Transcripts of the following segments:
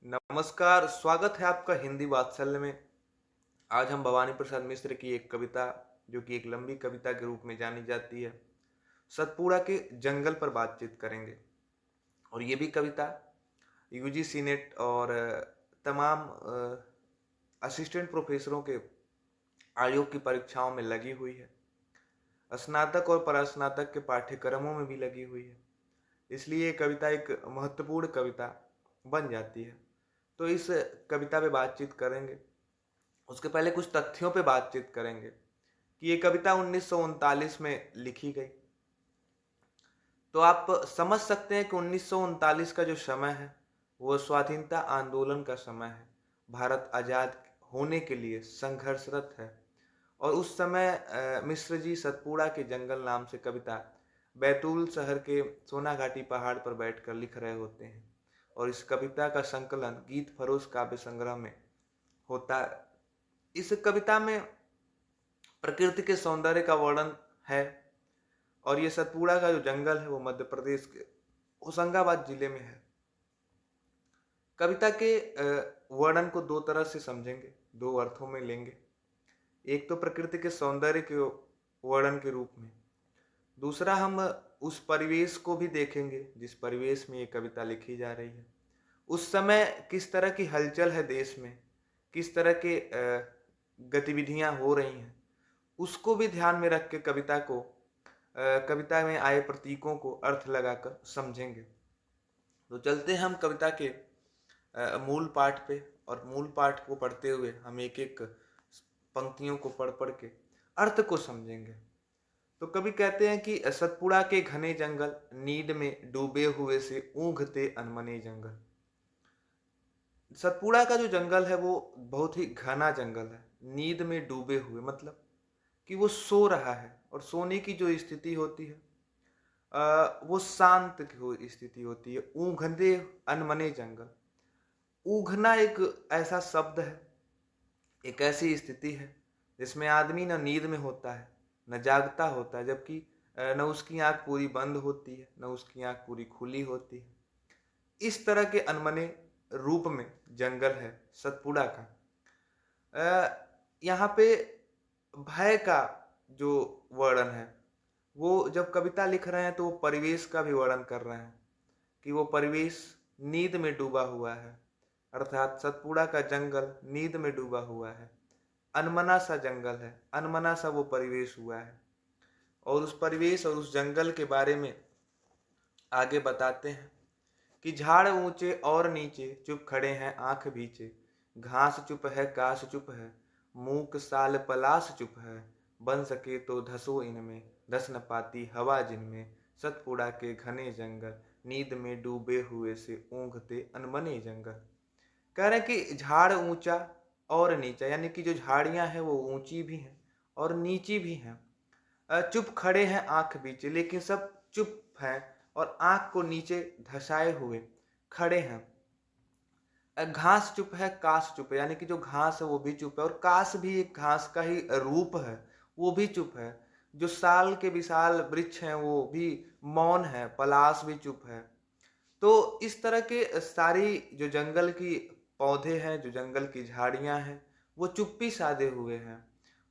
नमस्कार, स्वागत है आपका हिंदी वात्सल्य में। आज हम भवानी प्रसाद मिश्र की एक कविता, जो कि एक लंबी कविता के रूप में जानी जाती है, सतपुड़ा के जंगल पर बातचीत करेंगे। और ये भी कविता यूजीसी नेट और तमाम असिस्टेंट प्रोफेसरों के आयोग की परीक्षाओं में लगी हुई है। स्नातक और परास्नातक के पाठ्यक्रमों में भी लगी हुई है। इसलिए ये कविता एक महत्वपूर्ण कविता बन जाती है। तो इस कविता पे बातचीत करेंगे। उसके पहले कुछ तथ्यों पे बातचीत करेंगे कि ये कविता 1939 में लिखी गई। तो आप समझ सकते हैं कि 1939 का जो समय है वो स्वाधीनता आंदोलन का समय है। भारत आज़ाद होने के लिए संघर्षरत है। और उस समय मिश्र जी सतपुड़ा के जंगल नाम से कविता बैतूल शहर के सोनाघाटी पहाड़ पर बैठकर लिख रहे होते हैं। और इस कविता का संकलन गीत फरोश काव्य संग्रह में होता है। इस कविता में प्रकृति के सौंदर्य का वर्णन है। और ये सतपुड़ा का जो जंगल है वो मध्य प्रदेश के होशंगाबाद जिले में है। कविता के वर्णन को दो तरह से समझेंगे, दो अर्थों में लेंगे। एक तो प्रकृति के सौंदर्य के वर्णन के रूप में, दूसरा हम उस परिवेश को भी देखेंगे जिस परिवेश में ये कविता लिखी जा रही है। उस समय किस तरह की हलचल है देश में, किस तरह के गतिविधियां हो रही हैं, उसको भी ध्यान में रख के कविता में आए प्रतीकों को अर्थ लगाकर समझेंगे। तो चलते हैं हम कविता के मूल पाठ पे। और मूल पाठ को पढ़ते हुए हम एक एक पंक्तियों को पढ़ पढ़ के अर्थ को समझेंगे। तो कवि कहते हैं कि सतपुड़ा के घने जंगल, नींद में डूबे हुए से ऊँघते अनमने जंगल। सतपुड़ा का जो जंगल है वो बहुत ही घना जंगल है। नींद में डूबे हुए मतलब कि वो सो रहा है। और सोने की जो स्थिति होती है वो शांत की स्थिति होती है। ऊँघते अनमने जंगल। ऊँघना एक ऐसा शब्द है, एक ऐसी स्थिति है जिसमें आदमी न नींद में होता है न जागता होता है, जबकि न उसकी आंख पूरी बंद होती है न उसकी आंख पूरी खुली होती है। इस तरह के अनमने रूप में जंगल है सतपुड़ा का। यहाँ पे भय का जो वर्णन है वो जब कविता लिख रहे हैं तो वो परिवेश का भी वर्णन कर रहे हैं कि वो परिवेश नींद में डूबा हुआ है। अर्थात सतपुड़ा का जंगल नींद में डूबा हुआ है। अनमना सा जंगल है, अनमना सा वो परिवेश हुआ है। और उस परिवेश और उस जंगल के बारे में आगे बताते हैं कि झाड़ ऊंचे और नीचे चुप खड़े हैं आंख बीचे। घास चुप है, काश चुप है, मूक साल पलाश चुप है। बन सके तो धसो इनमें, धस न पाती हवा जिनमें। सतपुड़ा के घने जंगल, नींद में डूबे हुए से ऊँघते अनमने जंगल। कह रहे हैं कि झाड़ ऊंचा और नीचा, यानी कि जो झाड़ियां हैं वो ऊंची भी हैं और नीची भी हैं। चुप खड़े हैं आंख बीचे, लेकिन सब चुप हैं और आंख को नीचे धसाए हुए खड़े हैं। घास चुप है, काश चुप है, यानी कि जो घास है वो भी चुप है और काश भी एक घास का ही रूप है, वो भी चुप है। जो साल के विशाल वृक्ष हैं वो भी मौन है, पलाश भी चुप है। तो इस तरह के सारी जो जंगल की पौधे हैं, जो जंगल की झाड़ियां हैं, वो चुप्पी साधे हुए हैं।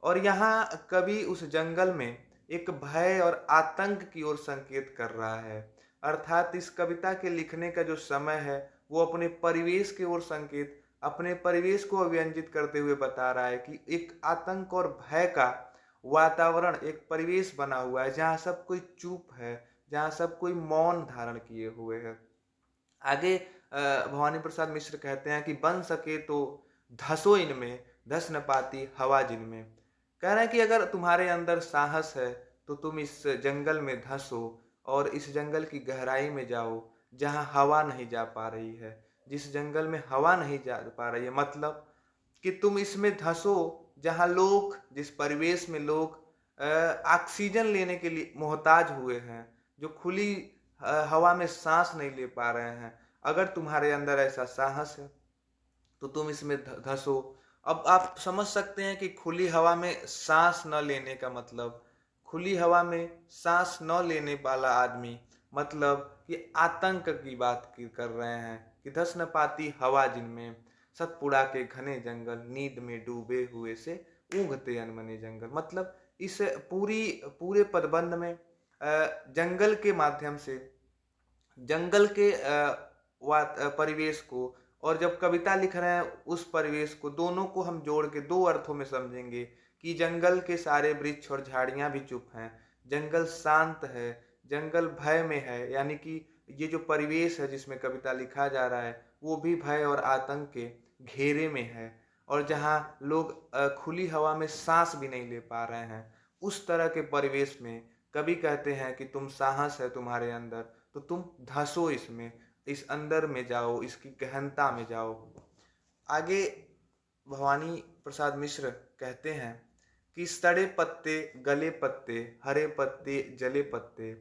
और यहाँ कवि उस जंगल में एक भय और आतंक की ओर संकेत कर रहा है। अर्थात इस कविता के लिखने का जो समय है वो अपने परिवेश की ओर संकेत, अपने परिवेश को अभिव्यंजित करते हुए बता रहा है कि एक आतंक और भय का वातावरण, एक परिवेश बना हुआ है जहाँ सब कोई चुप है, जहाँ सब कोई मौन धारण किए हुए है। आगे भवानी प्रसाद मिश्र कहते हैं कि बन सके तो धसो इनमें, धस न पाती हवा जिनमें। कह रहे हैं कि अगर तुम्हारे अंदर साहस है तो तुम इस जंगल में धसो और इस जंगल की गहराई में जाओ जहाँ हवा नहीं जा पा रही है। जिस जंगल में हवा नहीं जा पा रही है मतलब कि तुम इसमें धसो जहाँ लोग, जिस परिवेश में लोग ऑक्सीजन लेने के लिए मोहताज हुए हैं, जो खुली हवा में सांस नहीं ले पा रहे हैं। अगर तुम्हारे अंदर ऐसा साहस है तो तुम इसमें धंसो। अब आप समझ सकते हैं कि खुली हवा में सांस न लेने का मतलब, खुली हवा में सांस न लेने वाला आदमी मतलब कि आतंक की बात कर रहे हैं कि धस न पाती हवा जिनमें, सतपुड़ा के घने जंगल, नींद में डूबे हुए से ऊँघते अनमने जंगल। मतलब इस पूरे पदबंध में जंगल के माध्यम से, जंगल के परिवेश को, और जब कविता लिख रहे हैं उस परिवेश को, दोनों को हम जोड़ के दो अर्थों में समझेंगे कि जंगल के सारे वृक्ष और झाड़ियां भी चुप हैं, जंगल शांत है, जंगल भय में है। यानी कि ये जो परिवेश है जिसमें कविता लिखा जा रहा है वो भी भय और आतंक के घेरे में है, और जहाँ लोग खुली हवा में सांस भी नहीं ले पा रहे हैं, उस तरह के परिवेश में कवि कहते हैं कि तुम साहस है तुम्हारे अंदर तो तुम धंसो इसमें, इस अंदर में जाओ, इसकी गहनता में जाओ। आगे भवानी प्रसाद मिश्र कहते हैं कि सड़े पत्ते, गले पत्ते, हरे पत्ते, जले पत्ते,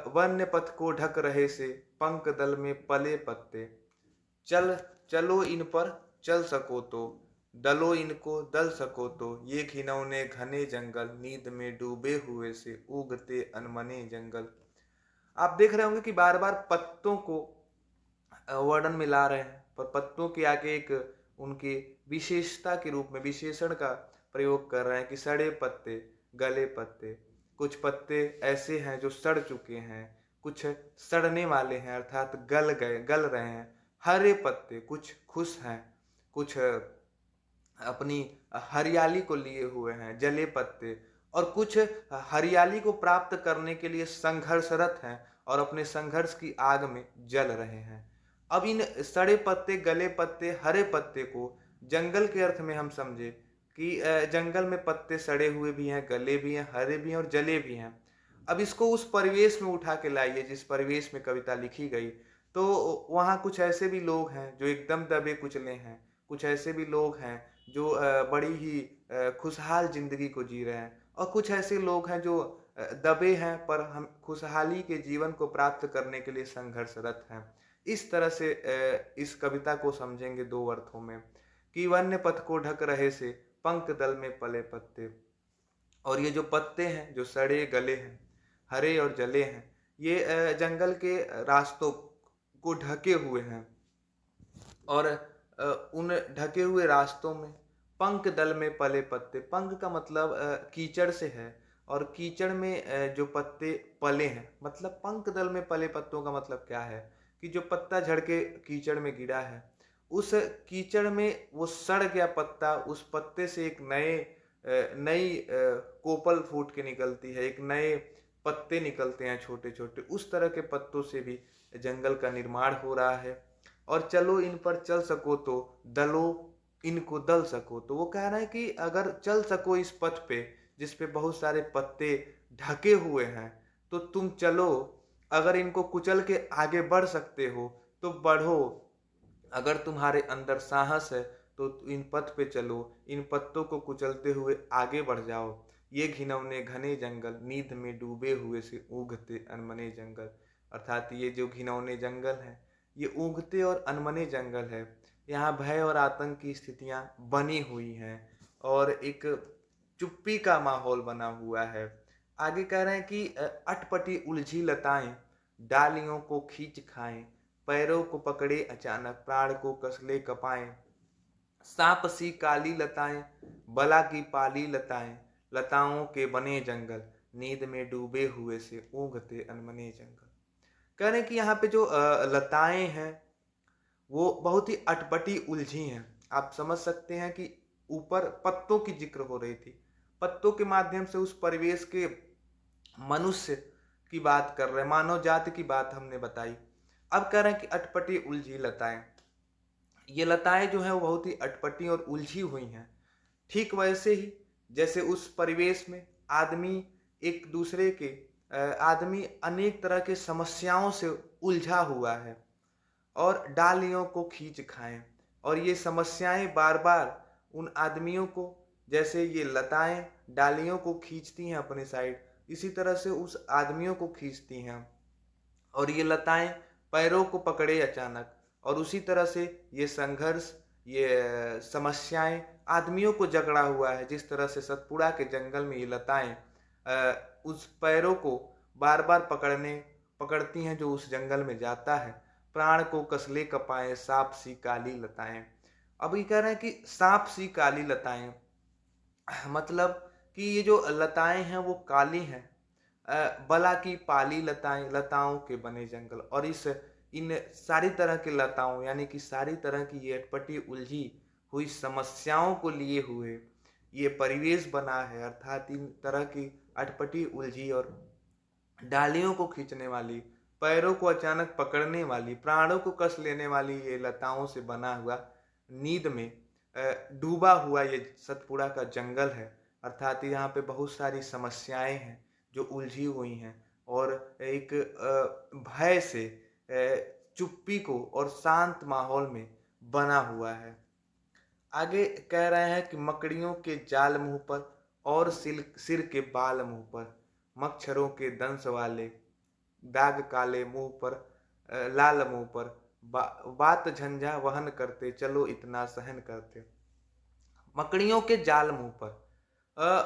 वन्य पथ को ढक रहे से पंख दल में पले पत्ते, चलो इन पर चल सको तो, दलो इनको दल सको तो, ये घिनौने घने जंगल, नींद में डूबे हुए से उगते अनमने जंगल। आप देख रहे होंगे कि बार बार पत्तों को वर्णन में ला रहे हैं, पर पत्तों के आगे एक उनकी विशेषता के रूप में विशेषण का प्रयोग कर रहे हैं कि सड़े पत्ते, गले पत्ते। कुछ पत्ते ऐसे हैं जो सड़ चुके हैं, कुछ सड़ने वाले हैं अर्थात गल रहे हैं। हरे पत्ते, कुछ खुश हैं, कुछ अपनी हरियाली को लिए हुए हैं। जले पत्ते, और कुछ हरियाली को प्राप्त करने के लिए संघर्षरत हैं और अपने संघर्ष की आग में जल रहे हैं। अब इन सड़े पत्ते, गले पत्ते, हरे पत्ते को जंगल के अर्थ में हम समझे कि जंगल में पत्ते सड़े हुए भी हैं, गले भी हैं, हरे भी हैं और जले भी हैं। अब इसको उस परिवेश में उठा के लाइए जिस परिवेश में कविता लिखी गई, तो वहाँ कुछ ऐसे भी लोग हैं जो एकदम दबे कुचले हैं, कुछ ऐसे भी लोग हैं जो बड़ी ही खुशहाल जिंदगी को जी रहे हैं, और कुछ ऐसे लोग हैं जो दबे हैं पर हम खुशहाली के जीवन को प्राप्त करने के लिए संघर्षरत हैं। इस तरह से इस कविता को समझेंगे दो अर्थों में कि वन्य पथ को ढक रहे से पंख दल में पले पत्ते। और ये जो पत्ते हैं जो सड़े गले हैं, हरे और जले हैं, ये जंगल के रास्तों को ढके हुए हैं, और उन ढके हुए रास्तों में पंख दल में पले पत्ते। पंख का मतलब कीचड़ से है, और कीचड़ में जो पत्ते पले हैं, मतलब पंख दल में पले पत्तों का मतलब क्या है कि जो पत्ता झड़ के कीचड़ में गिरा है, उस कीचड़ में वो सड़ गया पत्ता, उस पत्ते से एक नई कोपल फूट के निकलती है, एक नए पत्ते निकलते हैं छोटे छोटे। उस तरह के पत्तों से भी जंगल का निर्माण हो रहा है। और चलो इन पर चल सको तो, दलो इनको दल सको तो, वो कह रहे हैं कि अगर चल सको इस पथ पे जिस पे बहुत सारे पत्ते ढके हुए हैं तो तुम चलो, अगर इनको कुचल के आगे बढ़ सकते हो तो बढ़ो, अगर तुम्हारे अंदर साहस है तो इन पथ पे चलो, इन पत्तों को कुचलते हुए आगे बढ़ जाओ। ये घिनौने घने जंगल, नींद में डूबे हुए से ऊँघते अनमने जंगल। अर्थात ये जो घिनौने जंगल हैं ये ऊँघते और अनमने जंगल है। यहाँ भय और आतंक की स्थितियाँ बनी हुई हैं और एक चुप्पी का माहौल बना हुआ है। आगे कह रहे हैं कि अटपटी उलझी लताएं डालियों को खींच खाएं, पैरों को पकड़े अचानक प्राण को कसले कपाएं, सांप सी काली लताएं बला की पाली लताएं, लताओं के बने जंगल, नींद में डूबे हुए से ऊँघते अनमने जंगल। कह रहे हैं कि यहाँ पे जो लताएं हैं वो बहुत ही अटपटी उलझी हैं। आप समझ सकते हैं कि ऊपर पत्तों की जिक्र हो रही थी, पत्तों के माध्यम से उस परिवेश के मनुष्य की बात कर रहे हैं, मानव जाति की बात हमने बताई। अब कह रहे हैं कि अटपटी उलझी लताएं, ये लताएं जो हैं वो बहुत ही अटपटी और उलझी हुई हैं। ठीक वैसे ही जैसे उस परिवेश में आदमी एक दूसरे के आदमी अनेक तरह के समस्याओं से उलझा हुआ है और डालियों को खींच खाएं, और ये समस्याएं बार बार उन आदमियों को, जैसे ये लताएं डालियों को खींचती हैं अपने साइड, इसी तरह से उस आदमियों को खींचती हैं। और ये लताएं पैरों को पकड़े अचानक, और उसी तरह से ये संघर्ष, ये समस्याएं आदमियों को जकड़ा हुआ है। जिस तरह से सतपुड़ा के जंगल में ये लताएं उस पैरों को बार बार पकड़ने पकड़ती हैं जो उस जंगल में जाता है। प्राण को कसले कपाए सांप सी काली लताएं। अब ये कह रहे हैं कि सांप सी काली लताएं, मतलब कि ये जो लताएं हैं वो काली हैं। बला की पाली लताएं, लताओं के बने जंगल। और इन सारी तरह की लताओं यानी कि सारी तरह की ये अटपटी उलझी हुई समस्याओं को लिए हुए ये परिवेश बना है, अर्थात इन तरह की अटपटी उलझी और डालियों को खींचने वाली, पैरों को अचानक पकड़ने वाली, प्राणों को कस लेने वाली ये लताओं से बना हुआ नींद में डूबा हुआ ये सतपुड़ा का जंगल है। अर्थात यहाँ पे बहुत सारी समस्याएं हैं जो उलझी हुई हैं और एक भय से चुप्पी को और शांत माहौल में बना हुआ है। आगे कह रहे हैं कि मकड़ियों के जाल मुंह पर और सिर के बाल मुंह पर, मच्छरों के दंश वाले दाग काले मुंह पर, लाल मुंह पर, बात झंझा वहन करते चलो इतना सहन करते। मकड़ियों के जाल मुंह पर,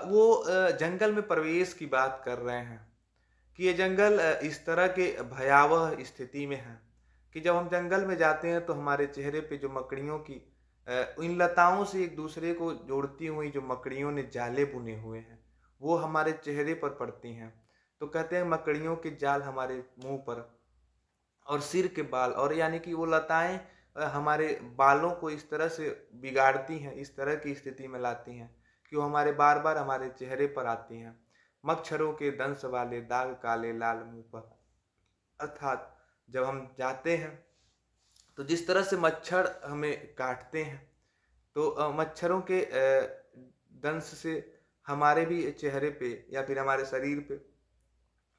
वो जंगल में प्रवेश की बात कर रहे हैं कि ये जंगल इस तरह के भयावह स्थिति में है कि जब हम जंगल में जाते हैं तो हमारे चेहरे पे जो मकड़ियों की इन लताओं से एक दूसरे को जोड़ती हुई जो मकड़ियों ने जाले बुने हुए हैं वो हमारे चेहरे पर पड़ती हैं। तो कहते हैं मकड़ियों के जाल हमारे मुंह पर और सिर के बाल, और यानी कि वो लताएं हमारे बालों को इस तरह से बिगाड़ती हैं, इस तरह की स्थिति में लाती हैं कि वो हमारे बार बार हमारे चेहरे पर आती हैं। मच्छरों के दंश वाले दाग काले लाल मुंह पर, अर्थात जब हम जाते हैं तो जिस तरह से मच्छर हमें काटते हैं तो मच्छरों के दंश से हमारे भी चेहरे पे या फिर हमारे शरीर पे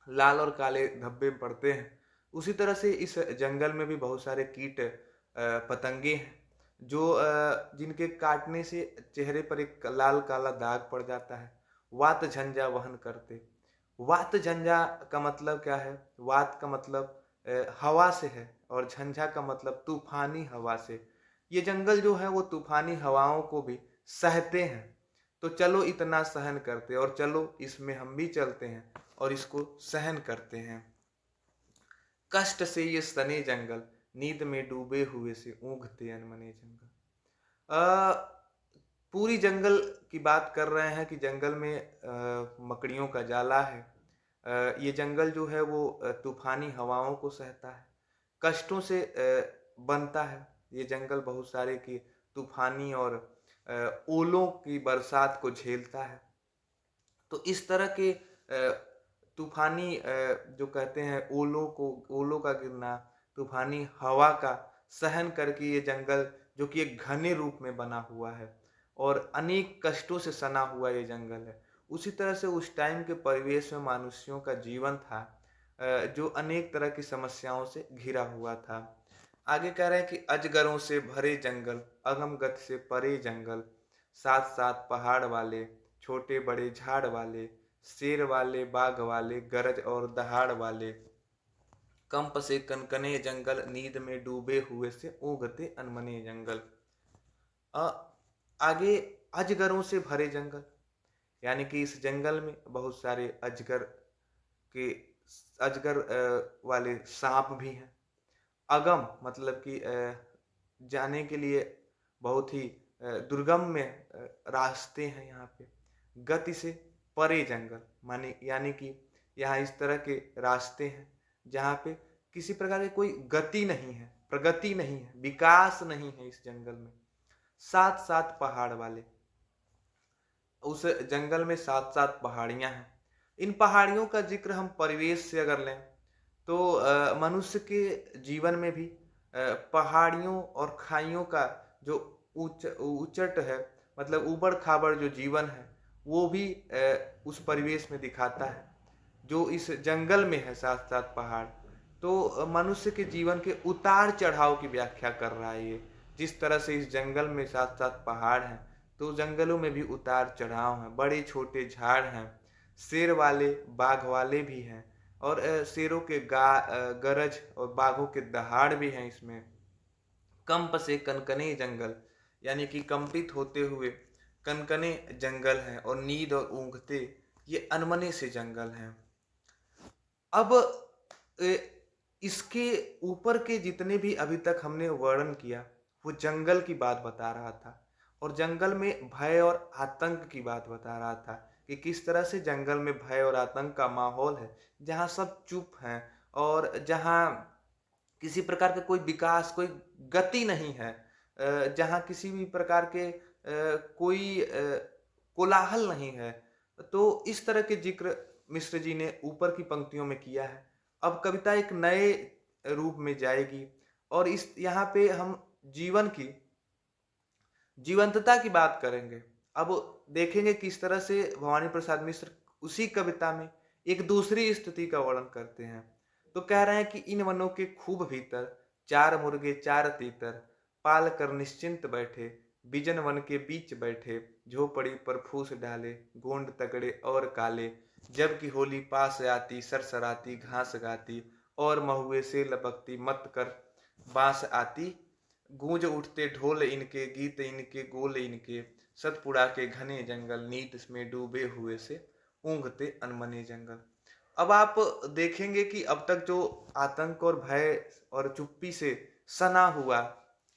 लाल और काले धब्बे पड़ते हैं। उसी तरह से इस जंगल में भी बहुत सारे कीट पतंगे हैं जो जिनके काटने से चेहरे पर एक लाल काला दाग पड़ जाता है। वात झंझा वहन करते। वात झंझा का मतलब क्या है? वात का मतलब हवा से है और झंझा का मतलब तूफानी हवा से। ये जंगल जो है वो तूफानी हवाओं को भी सहते हैं। तो चलो इतना सहन करते और चलो इसमें हम भी चलते हैं और इसको सहन करते हैं। कष्ट से ये सने जंगल, नींद में डूबे हुए से ऊँघते अनमने जंगल। पूरी जंगल की बात कर रहे हैं कि जंगल में मकड़ियों का जाला है। ये जंगल जो है वो तूफानी हवाओं को सहता है, कष्टों से बनता है। ये जंगल बहुत सारे की तूफानी और ओलों की बरसात को झेलता है। तो इस तरह के तूफानी जो कहते हैं ओलों का गिरना, तूफानी हवा का सहन करके ये जंगल जो कि एक घने रूप में बना हुआ है और अनेक कष्टों से सना हुआ ये जंगल है। उसी तरह से उस टाइम के परिवेश में मनुष्यों का जीवन था जो अनेक तरह की समस्याओं से घिरा हुआ था। आगे कह रहे हैं कि अजगरों से भरे जंगल, अगम गति से परे जंगल, साथ साथ पहाड़ वाले, छोटे बड़े झाड़ वाले, शेर वाले बाघ वाले, गरज और दहाड़ वाले, कंप से कनकने जंगल, नींद में डूबे हुए से ऊँघते अनमने जंगल। आगे अजगरों से भरे जंगल, यानी कि इस जंगल में बहुत सारे के अजगर वाले सांप भी हैं। अगम मतलब कि जाने के लिए बहुत ही दुर्गम में रास्ते हैं यहाँ पे। गति से परे जंगल माने यानी कि यहाँ इस तरह के रास्ते हैं जहाँ पे किसी प्रकार की कोई गति नहीं है, प्रगति नहीं है, विकास नहीं है इस जंगल में। साथ साथ पहाड़ वाले, उस जंगल में साथ साथ पहाड़ियाँ हैं। इन पहाड़ियों का जिक्र हम परिवेश से अगर लें तो मनुष्य के जीवन में भी पहाड़ियों और खाइयों का जो उचट है, मतलब ऊबड़ खाबड़ जो जीवन है वो भी उस परिवेश में दिखाता है जो इस जंगल में है। साथ साथ पहाड़ तो मनुष्य के जीवन के उतार चढ़ाव की व्याख्या कर रहा है ये। जिस तरह से इस जंगल में साथ साथ पहाड़ हैं तो जंगलों में भी उतार चढ़ाव हैं, बड़े छोटे झाड़ हैं, शेर वाले बाघ वाले भी हैं और शेरों के गरज और बाघों के दहाड़ भी हैं इसमें। कंप से कनकने जंगल, यानी कि कंपित होते हुए कनकने जंगल हैं और नींद और ऊँघते ये अनमने से जंगल हैं। अब इसके ऊपर के जितने भी अभी तक हमने वर्णन किया, वो जंगल की बात बता रहा था और जंगल में भय और आतंक की बात बता रहा था कि किस तरह से जंगल में भय और आतंक का माहौल है, जहाँ सब चुप हैं और जहाँ किसी प्रकार का कोई विकास, कोई गति नहीं है, जहाँ किसी भी प्रकार के कोई कोलाहल नहीं है। तो इस तरह के ज़िक्र मिश्र जी ने ऊपर की पंक्तियों में किया है। अब कविता एक नए रूप में जाएगी और इस यहाँ पे हम जीवन की जीवंतता की बात करेंगे। अब देखेंगे किस तरह से भवानी प्रसाद मिश्र उसी कविता में एक दूसरी स्थिति का वर्णन करते हैं। तो कह रहे हैं कि इन वनों के खूब भीतर चार मुर्गे चार तीतर पाल कर निश्चिंत बैठे, बिजन वन के बीच बैठे, झोपड़ी पर फूस डाले, गोंड तगड़े और काले, जबकि होली पास आती सरसराती घास गाती और महुए से लपकती मत कर बांस आती, गूंज उठते ढोल इनके गीत इनके गोल इनके, सतपुड़ा के घने जंगल नीत में डूबे हुए से ऊँघते अनमने जंगल। अब आप देखेंगे कि अब तक जो आतंक और भय और चुप्पी से सना हुआ,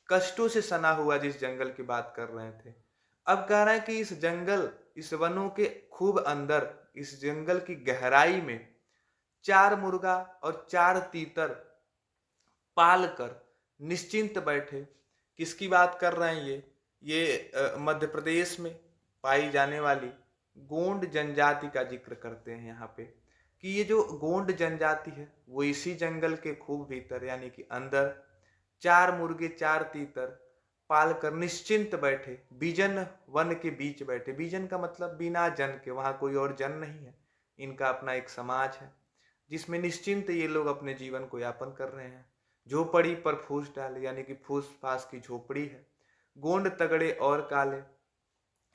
कष्टों से सना हुआ जिस जंगल की बात कर रहे थे, अब कह रहे हैं कि इस जंगल, इस वनों के खूब अंदर, इस जंगल की गहराई में चार मुर्गा और चार तीतर पाल कर निश्चिंत बैठे। किसकी बात कर रहे हैं ये मध्य प्रदेश में पाई जाने वाली गोंड जनजाति का जिक्र करते हैं यहाँ पे कि ये जो गोंड जनजाति है वो इसी जंगल के खूब भीतर यानी कि अंदर चार मुर्गे चार तीतर पाल कर निश्चिंत बैठे, बीजन वन के बीच बैठे। बीजन का मतलब बिना जन के, वहां कोई और जन नहीं है, इनका अपना एक समाज है जिसमें निश्चिंत ये लोग अपने जीवन को यापन कर रहे हैं। झोपड़ी पर फूस डाले यानी कि फूस फास की झोपड़ी है, गोंड तगड़े और काले।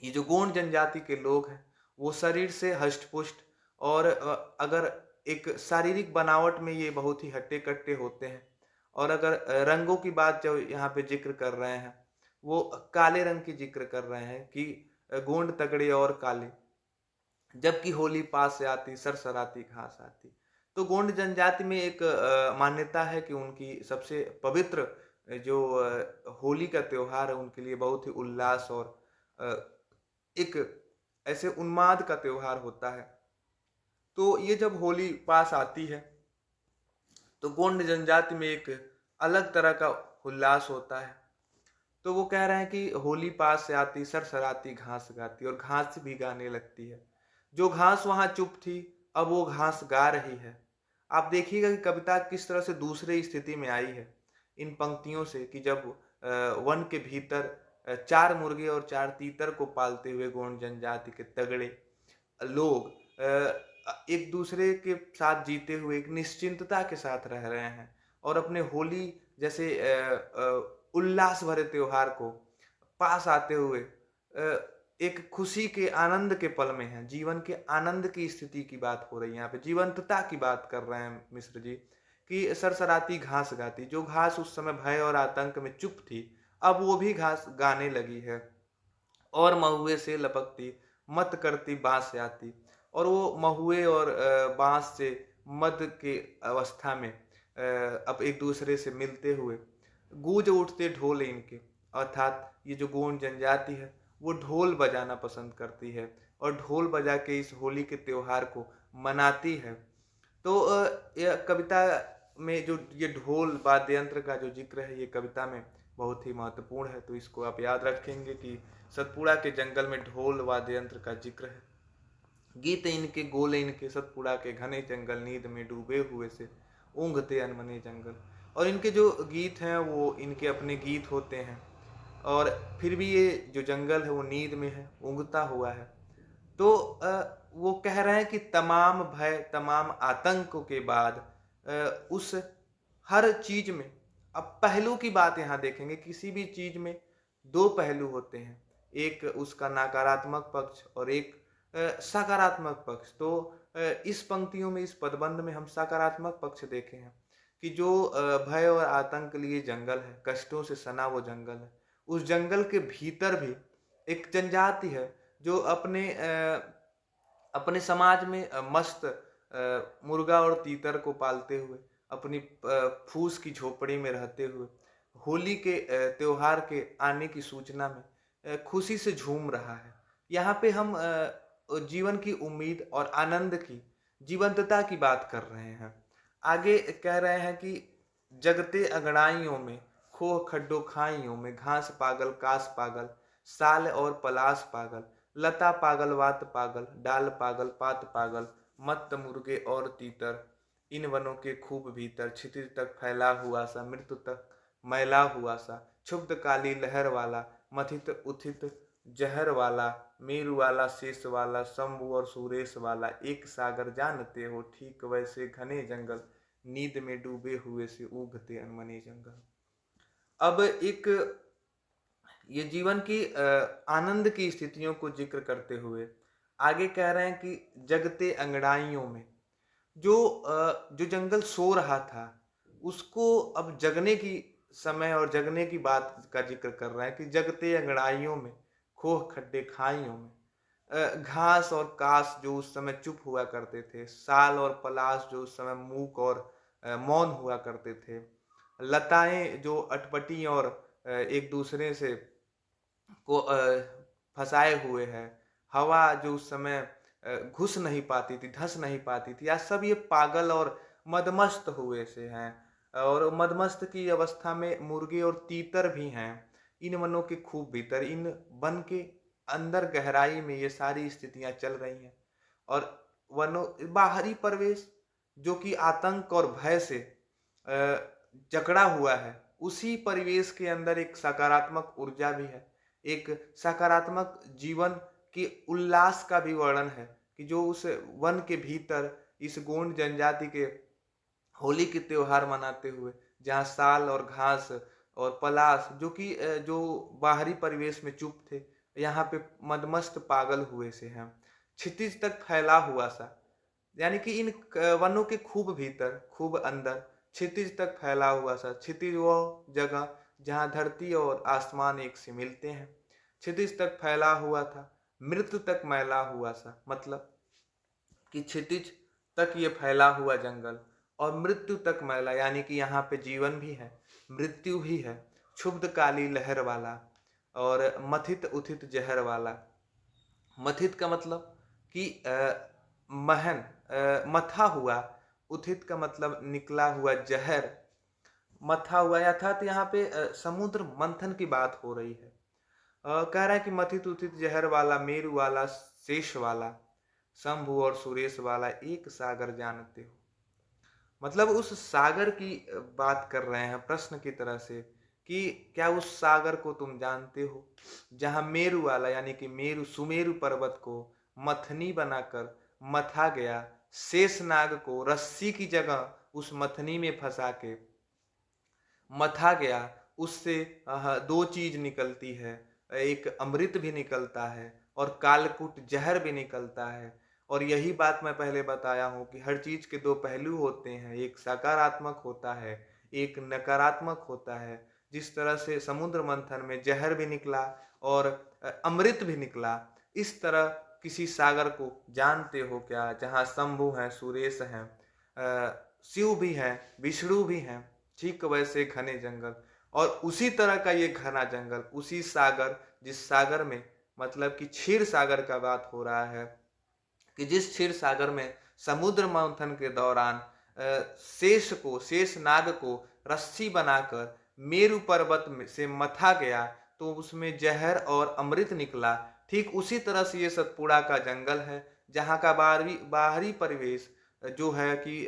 ये जो गोंड जनजाति के लोग हैं वो शरीर से हष्ट पुष्ट और अगर एक शारीरिक बनावट में ये बहुत ही हट्टे कट्टे होते हैं और अगर रंगों की बात जो यहाँ पे जिक्र कर रहे हैं वो काले रंग की जिक्र कर रहे हैं कि गोंड तगड़े और काले, जबकि होली पास से आती सरसराती घास आती। तो गोंड जनजाति में एक मान्यता है कि उनकी सबसे पवित्र जो होली का त्योहार है उनके लिए बहुत ही उल्लास और अ, एक ऐसे उन्माद का त्योहार होता है। तो ये जब होली पास आती है तो गोंड जनजाति में एक अलग तरह का उल्लास होता है। तो वो कह रहे हैं कि होली पास से आती सरसराती घास गाती और घास भी गाने लगती है। जो घास वहां चुप थी अब वो घास गा रही है। आप देखिएगा कि कविता किस तरह से दूसरे स्थिति में आई है इन पंक्तियों से कि जब वन के भीतर चार मुर्गे और चार तीतर को पालते हुए गोंड जनजाति के तगड़े लोग एक दूसरे के साथ जीते हुए एक निश्चिंतता के साथ रह रहे हैं और अपने होली जैसे उल्लास भरे त्योहार को पास आते हुए एक खुशी के आनंद के पल में है, जीवन के आनंद की स्थिति की बात हो रही है। यहाँ पे जीवंतता की बात कर रहे हैं मिश्र जी कि सरसराती घास गाती, जो घास उस समय भय और आतंक में चुप थी अब वो भी घास गाने लगी है और महुए से लपकती मत करती बांस से आती। और वो महुए और बांस से मद के अवस्था में अब एक दूसरे से मिलते हुए गूंज उठते ढोल इनके, अर्थात ये जो गोंड जनजाति है वो ढोल बजाना पसंद करती है और ढोल बजा के इस होली के त्योहार को मनाती है। तो यह कविता में जो ये ढोल वाद्य यंत्र का जो जिक्र है ये कविता में बहुत ही महत्वपूर्ण है। तो इसको आप याद रखेंगे कि सतपुड़ा के जंगल में ढोल वाद्य यंत्र का जिक्र है। गीत इनके गोल इनके सतपुड़ा के घने जंगल नींद में डूबे हुए से ऊँघते अनमने जंगल। और इनके जो गीत हैं वो इनके अपने गीत होते हैं और फिर भी ये जो जंगल है वो नींद में है, ऊँघता हुआ है। तो वो कह रहे हैं कि तमाम भय तमाम आतंक के बाद उस हर चीज में अब पहलू की बात यहाँ देखेंगे, किसी भी चीज में दो पहलू होते हैं, एक उसका नकारात्मक पक्ष और एक सकारात्मक पक्ष। तो इस पंक्तियों में इस पदबंध में हम सकारात्मक पक्ष देखे हैं कि जो भय और आतंक लिए जंगल है, कष्टों से सना वो जंगल है, उस जंगल के भीतर भी एक जनजाति है जो अपने समाज में मस्त मुर्गा और तीतर को पालते हुए अपनी फूस की झोपड़ी में रहते हुए होली के त्योहार के आने की सूचना में खुशी से झूम रहा है। यहाँ पे हम जीवन की उम्मीद और आनंद की जीवंतता की बात कर रहे हैं। आगे कह रहे हैं कि जगते अंगड़ाइयों में, खोह खड्डों खाइयों में, घास पागल कास पागल, साल और पलाश पागल, लता पागल वात पागल, डाल पागल पात पागल, मत्त मुर्गे और तीतर, इन वनों के खूब भीतर, क्षितिज तक फैला हुआ सा, मृत्यु तक मैला हुआ सा, क्षुब्ध काली लहर वाला, मथित उथित जहर वाला, मेरु वाला शेष वाला, शंभु और सुरेश वाला, एक सागर जानते हो ठीक वैसे घने जंगल, नींद में डूबे हुए से ऊगते अनमने जंगल। अब एक ये जीवन की आनंद की स्थितियों को जिक्र करते हुए आगे कह रहे हैं कि जगते अंगड़ाइयों में जो जंगल सो रहा था उसको अब जगने की समय और जगने की बात का जिक्र कर रहा है कि जगते अंगड़ाइयों में, खोह खड्डे खाइयों में, घास और कास जो उस समय चुप हुआ करते थे, साल और पलाश जो उस समय मूक और मौन हुआ करते थे, लताएं जो अटपटी और एक दूसरे से को फंसाए हुए है, हवा जो उस समय घुस नहीं पाती थी, धंस नहीं पाती थी, आज सब ये पागल और मदमस्त हुए से हैं। और मदमस्त की अवस्था में मुर्गे और तीतर भी हैं। इन वनों के खूब भीतर, इन वन के अंदर गहराई में ये सारी स्थितियां चल रही हैं। और वनों बाहरी परिवेश जो कि आतंक और भय से जकड़ा हुआ है, उसी परिवेश के अंदर एक सकारात्मक ऊर्जा भी है, एक सकारात्मक जीवन की उल्लास का भी वर्णन है कि जो उस वन के भीतर इस गोंड जनजाति के होली के त्योहार मनाते हुए, जहाँ साल और घास और पलाश जो कि जो बाहरी परिवेश में चुप थे, यहाँ पे मदमस्त पागल हुए से हैं, क्षितिज तक फैला हुआ सा, यानी कि इन वनों के खूब भीतर, खूब अंदर, क्षितिज तक फैला हुआ सा। क्षितिज वो जगह जहाँ धरती और आसमान एक से मिलते हैं, क्षितिज तक फैला हुआ था, मृत्यु तक मैला हुआ सा, मतलब कि क्षितिज तक ये फैला हुआ जंगल और मृत्यु तक मैला, यानी कि यहाँ पे जीवन भी है, मृत्यु भी है, क्षुब्ध काली लहर वाला और मथित उथित जहर वाला। मथित का मतलब कि महन, मथा हुआ, उथित का मतलब निकला हुआ जहर, मथा हुआ, अर्थात यहाँ पे समुद्र मंथन की बात हो रही है। कह रहा है कि मथित उथित जहर वाला, मेरु वाला शेष वाला, शंभु और सुरेश वाला, एक सागर जानते हो। मतलब उस सागर की बात कर रहे हैं प्रश्न की तरह से कि क्या उस सागर को तुम जानते हो जहां मेरु वाला, यानी कि मेरु सुमेरु पर्वत को मथनी बनाकर मथा गया, शेष नाग को रस्सी की जगह उस मथनी में फंसा के मथा गया, उससे दो चीज निकलती है, एक अमृत भी निकलता है और कालकूट जहर भी निकलता है। और यही बात मैं पहले बताया हूँ कि हर चीज के दो पहलू होते हैं, एक सकारात्मक होता है, एक नकारात्मक होता है। जिस तरह से समुद्र मंथन में जहर भी निकला और अमृत भी निकला, इस तरह किसी सागर को जानते हो क्या जहाँ शंभु हैं, सुरेश हैं, शिव भी हैं, विष्णु भी हैं, ठीक वैसे घने जंगल। और उसी तरह का ये घना जंगल, उसी सागर, जिस सागर में, मतलब कि क्षीर सागर का बात हो रहा है कि जिस क्षीर सागर में समुद्र मंथन के दौरान शेष नाग को रस्सी बनाकर मेरु पर्वत से मथा गया तो उसमें जहर और अमृत निकला, ठीक उसी तरह से ये सतपुड़ा का जंगल है जहाँ का बाहरी परिवेश जो है कि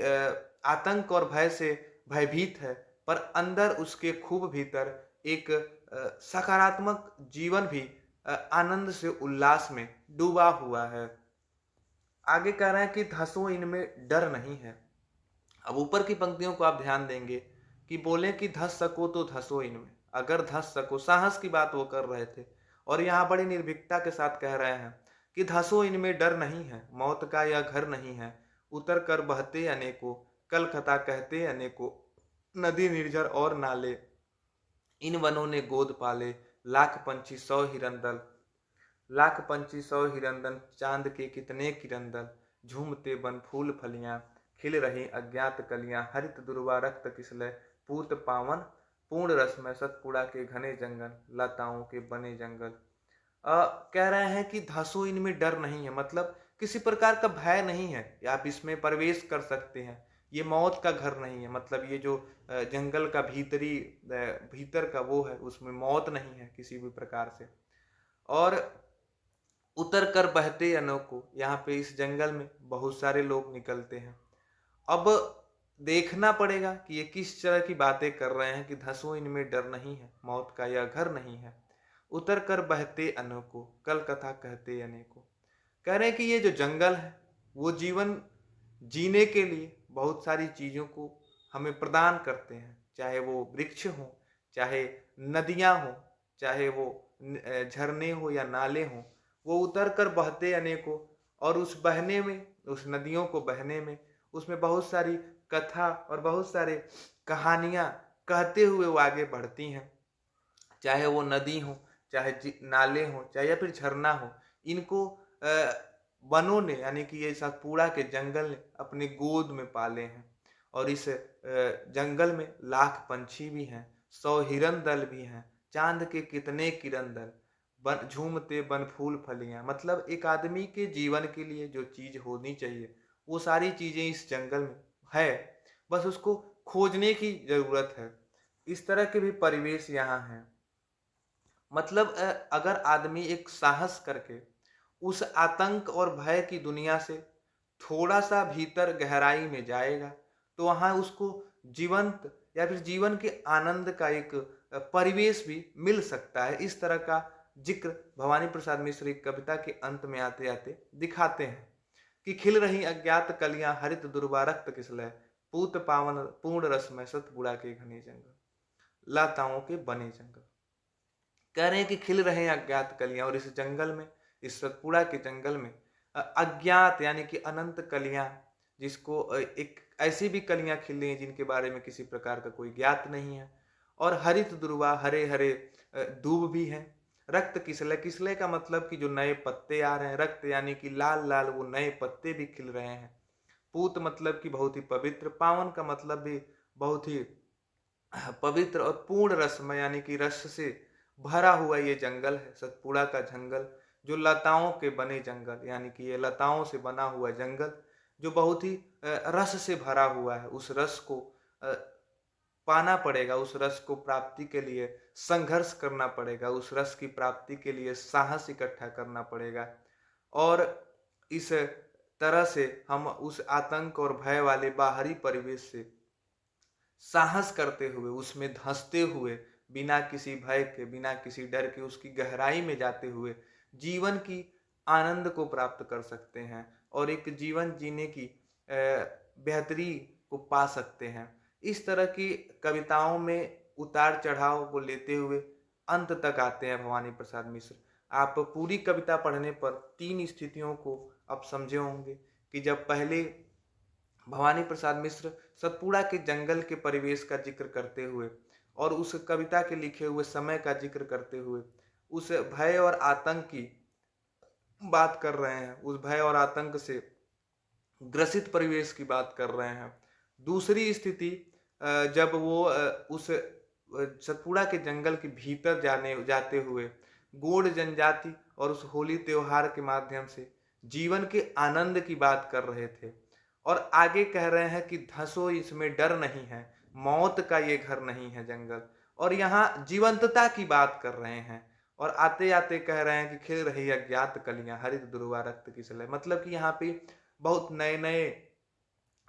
आतंक और भय से भयभीत है, पर अंदर उसके खूब भीतर एक सकारात्मक जीवन भी आनंद से उल्लास में डूबा हुआ है। आगे कह रहे हैं कि धसो इनमें डर नहीं है। अब ऊपर की पंक्तियों को आप ध्यान देंगे कि बोले कि धस सको तो धसो इनमें, अगर धस सको, साहस की बात वो कर रहे थे और यहाँ बड़ी निर्भीकता के साथ कह रहे हैं कि धसो इनमें डर नहीं है, मौत का यह घर नहीं है, उतर कर बहते अनेकों, कल कथा कहते अनेकों, नदी निर्झर और नाले, इन वनों ने गोद पाले, लाख पंछी सौ हिरंदल, लाख पंछी सौ हिरंदन, चांद के कितने किरंदन, झूमते बन फूल फलियां, खिल रही अज्ञात कलियां, हरित दुर्वा रक्त किसलय, पूत पावन पूर्ण रसमय, सतपुड़ा के घने जंगल, लताओं के बने जंगल। कह रहे हैं कि धसो इनमें डर नहीं है, मतलब किसी प्रकार का भय नहीं है, आप इसमें प्रवेश कर सकते हैं। ये मौत का घर नहीं है, मतलब ये जो जंगल का भीतर का वो है, उसमें मौत नहीं है किसी भी प्रकार से। और उतर कर बहते अनोखो, यहाँ पे इस जंगल में बहुत सारे लोग निकलते हैं। अब देखना पड़ेगा कि ये किस तरह की बातें कर रहे हैं कि धसो इनमें डर नहीं है, मौत का यह घर नहीं है। उतर कर बहते अनोखो, कल कथा कहते अनेको। कह रहे हैं कि ये जो जंगल है वो जीवन जीने के लिए बहुत सारी चीजों को हमें प्रदान करते हैं, चाहे वो वृक्ष हो, चाहे नदियां हो, चाहे वो झरने हो या नाले हो। वो उतर कर बहते अनेकों, और उस बहने में, उस नदियों को बहने में, उसमें बहुत सारी कथा और बहुत सारे कहानियां कहते हुए वो आगे बढ़ती हैं। चाहे वो नदी हो, चाहे नाले हो, चाहे या फिर झरना हो, इनको वनों ने, यानी कि ये सतपुड़ा के जंगल ने अपने गोद में पाले हैं। और इस जंगल में लाख पंछी भी हैं, 100 हिरन दल भी हैं, चांद के कितने किरण दल, बन झूमते बन फूल फलियां। मतलब एक आदमी के जीवन के लिए जो चीज होनी चाहिए वो सारी चीजें इस जंगल में है, बस उसको खोजने की जरूरत है। इस तरह के भी परिवेश यहाँ है। मतलब अगर आदमी एक साहस करके उस आतंक और भय की दुनिया से थोड़ा सा भीतर गहराई में जाएगा, तो वहां उसको जीवंत या फिर जीवन के आनंद का एक परिवेश भी मिल सकता है। इस तरह का जिक्र भवानी प्रसाद मिश्र एक कविता के अंत में आते आते दिखाते हैं कि खिल रही अज्ञात कलियां, हरित दुर्वा रक्त किसलय, पूत पावन पूर्ण रसमय, सतपुड़ा के घने जंगल, लताओं के बने जंगल। कह रहे हैं कि खिल रहे हैं अज्ञात कलियां, और इस जंगल में, इस सतपुड़ा के जंगल में अज्ञात यानी कि अनंत कलियां, जिसको एक ऐसी भी कलियां खिल रही हैं जिनके बारे में किसी प्रकार का कोई ज्ञात नहीं है। और हरित दुर्वा, हरे हरे दूब भी हैं। रक्त किसले, किसले का मतलब कि जो नए पत्ते आ रहे हैं, रक्त यानी कि लाल लाल वो नए पत्ते भी खिल रहे हैं। पूत मतलब कि बहुत ही पवित्र, पावन का मतलब भी बहुत ही पवित्र, और पूर्ण रसमय यानी कि रस से भरा हुआ ये जंगल है, सतपुड़ा का जंगल, जो लताओं के बने जंगल, यानी कि ये लताओं से बना हुआ जंगल जो बहुत ही रस से भरा हुआ है। उस रस को पाना पड़ेगा, उस रस को प्राप्ति के लिए संघर्ष करना पड़ेगा, उस रस की प्राप्ति के लिए साहस इकट्ठा करना पड़ेगा। और इस तरह से हम उस आतंक और भय वाले बाहरी परिवेश से साहस करते हुए, उसमें धंसते हुए, बिना किसी भय के, बिना किसी डर के, उसकी गहराई में जाते हुए जीवन की आनंद को प्राप्त कर सकते हैं और एक जीवन जीने की बेहतरी को पा सकते हैं। इस तरह की कविताओं में उतार चढ़ाव को लेते हुए अंत तक आते हैं भवानी प्रसाद मिश्र। आप पूरी कविता पढ़ने पर 3 स्थितियों को आप समझे होंगे कि जब पहले भवानी प्रसाद मिश्र सतपुड़ा के जंगल के परिवेश का जिक्र करते हुए और उस कविता के लिखे हुए समय का जिक्र करते हुए उस भय और आतंक की बात कर रहे हैं, उस भय और आतंक से ग्रसित परिवेश की बात कर रहे हैं। दूसरी स्थिति जब वो उस सतपुड़ा के जंगल के भीतर जाते हुए गोंड जनजाति और उस होली त्योहार के माध्यम से जीवन के आनंद की बात कर रहे थे, और आगे कह रहे हैं कि धसो इसमें डर नहीं है, मौत का ये घर नहीं है जंगल, और यहाँ जीवंतता की बात कर रहे हैं। और आते आते कह रहे हैं कि खिल रही अज्ञात कलियां, हरित दुर्वा रक्त किसलय, मतलब कि यहाँ पे बहुत नए नए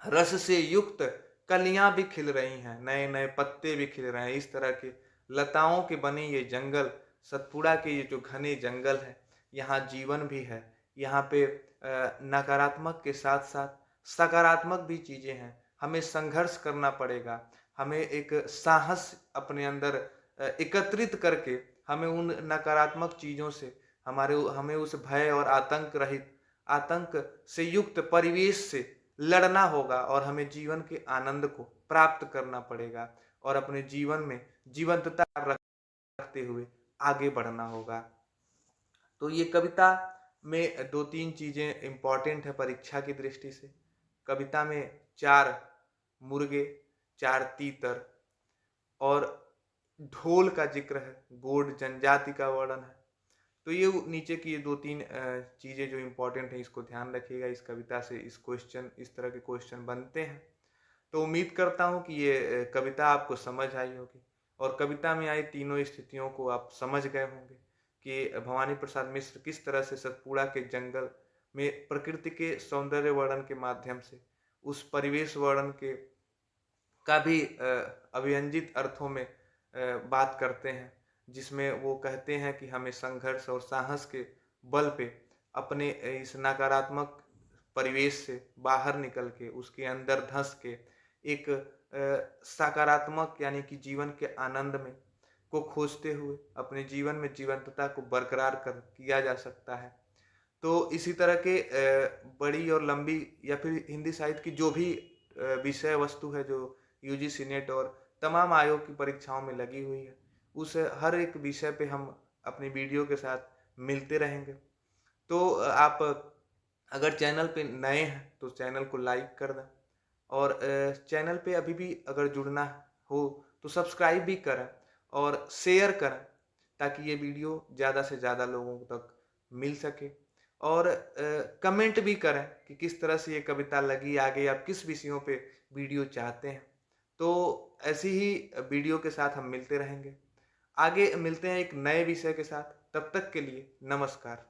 रस से युक्त कलियां भी खिल रही हैं, नए नए पत्ते भी खिल रहे हैं। इस तरह के लताओं के बने ये जंगल, सतपुड़ा के ये जो घने जंगल है, यहाँ जीवन भी है। यहाँ पे नकारात्मक के साथ साथ सकारात्मक भी चीजें हैं। हमें संघर्ष करना पड़ेगा, हमें एक साहस अपने अंदर एकत्रित करके हमें उन नकारात्मक चीजों से हमें उस भय और आतंक रहित, आतंक से युक्त परिवेश से लड़ना होगा, और हमें जीवन के आनंद को प्राप्त करना पड़ेगा और अपने जीवन में जीवंतता रखते हुए आगे बढ़ना होगा। तो ये कविता में 2-3 चीजें इंपॉर्टेंट है परीक्षा की दृष्टि से। कविता में 4 मुर्गे, 4 तीतर और ढोल का जिक्र है, गोंड जनजाति का वर्णन है। तो ये नीचे की ये 2-3 चीज़ें जो इम्पोर्टेंट हैं, इसको ध्यान रखिएगा। इस कविता से इस तरह के क्वेश्चन बनते हैं। तो उम्मीद करता हूँ कि ये कविता आपको समझ आई होगी और कविता में आई तीनों स्थितियों को आप समझ गए होंगे कि भवानी प्रसाद मिश्र किस तरह से सतपुड़ा के जंगल में प्रकृति के सौंदर्य वर्णन के माध्यम से उस परिवेश वर्णन के का भी अभिव्यंजित अर्थों में बात करते हैं, जिसमें वो कहते हैं कि हमें संघर्ष और साहस के बल पे अपने इस नकारात्मक परिवेश से बाहर निकल के उसके अंदर धंस के एक सकारात्मक यानी कि जीवन के आनंद में को खोजते हुए अपने जीवन में जीवंतता को बरकरार कर किया जा सकता है। तो इसी तरह के बड़ी और लंबी या फिर हिंदी साहित्य की जो भी विषय वस्तु है जो यूजीसी नेट और तमाम आयोग की परीक्षाओं में लगी हुई है, उस हर एक विषय पे हम अपनी वीडियो के साथ मिलते रहेंगे। तो आप अगर चैनल पे नए हैं तो चैनल को लाइक कर दें और चैनल पे अभी भी अगर जुड़ना हो तो सब्सक्राइब भी करें और शेयर करें, ताकि ये वीडियो ज़्यादा से ज़्यादा लोगों तक मिल सके। और कमेंट भी करें कि किस तरह से ये कविता लगी, आगे आप किस विषयों पे वीडियो चाहते हैं। तो ऐसी ही वीडियो के साथ हम मिलते रहेंगे। आगे मिलते हैं एक नए विषय के साथ, तब तक के लिए नमस्कार।